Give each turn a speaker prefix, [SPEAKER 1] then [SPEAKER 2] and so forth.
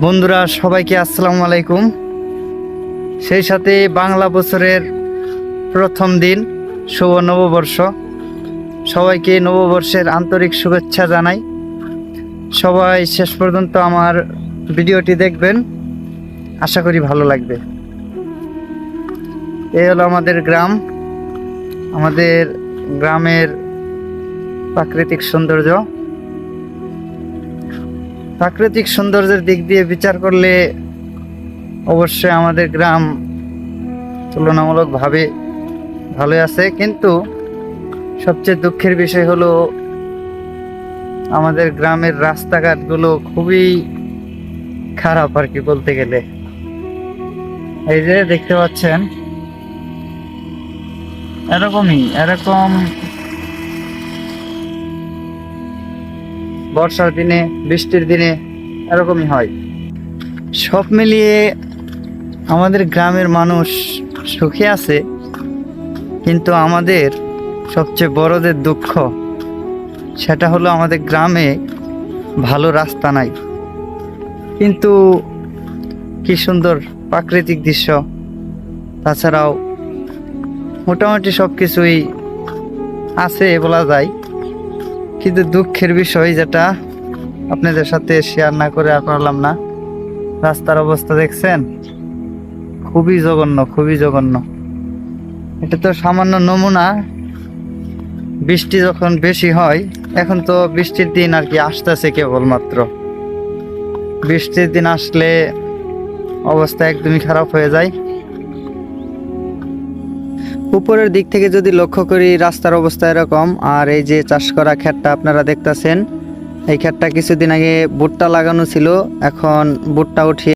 [SPEAKER 1] বন্ধুরা সবাইকে আসসালামু আলাইকুম। সেই সাথে বাংলা বছরের প্রথম দিন, শুভ নববর্ষ। সবাইকে নববর্ষের আন্তরিক শুভেচ্ছা জানাই। সবাই শেষ পর্যন্ত আমার ভিডিওটি দেখবেন, আশা করি ভালো লাগবে। এই হলো আমাদের গ্রাম, আমাদের গ্রামের প্রাকৃতিক সৌন্দর্য। প্রাকৃতিক সৌন্দর্যের দিক দিয়ে বিচার করলে অবশ্যই আমাদের গ্রাম তুলনামূলকভাবে ভালোই আছে, কিন্তু সবচেয়ে দুঃখের বিষয় হলো আমাদের গ্রামের রাস্তাঘাটগুলো খুবই খারাপ আর কি বলতে গেলে। এই যে দেখতে পাচ্ছেন, এরকম বর্ষার দিনে, বৃষ্টির দিনে এরকমই হয়। সব মিলিয়ে আমাদের গ্রামের মানুষ সুখে আছে, কিন্তু আমাদের সবচেয়ে বড় যে দুঃখ, সেটা হলো আমাদের গ্রামে ভালো রাস্তা নাই। কিন্তু কি সুন্দর প্রাকৃতিক দৃশ্য, তাছাড়াও মোটামুটি সব কিছুই আছে বলা যায়। কিন্তু দুঃখের বিষয় যেটা আপনাদের সাথে শেয়ার না করে আর পারলাম না, রাস্তার অবস্থা দেখছেন, খুবই জঘন্য। এটা তো সামান্য নমুনা। বৃষ্টি যখন বেশি হয়, এখন তো বৃষ্টির দিন আর কি আসতেছে কেবলমাত্র, বৃষ্টির দিন আসলে অবস্থা একদমই খারাপ হয়ে যায়। উপরের দিক থেকে যদি লক্ষ্য করি, রাস্তার অবস্থা এরকম। আর এই যে চাষ করা ক্ষেতটা আপনারা দেখতেছেন, এই ক্ষেতটা কিছুদিন আগে ভুট্টা লাগানো ছিল, এখন ভুট্টা উঠিয়ে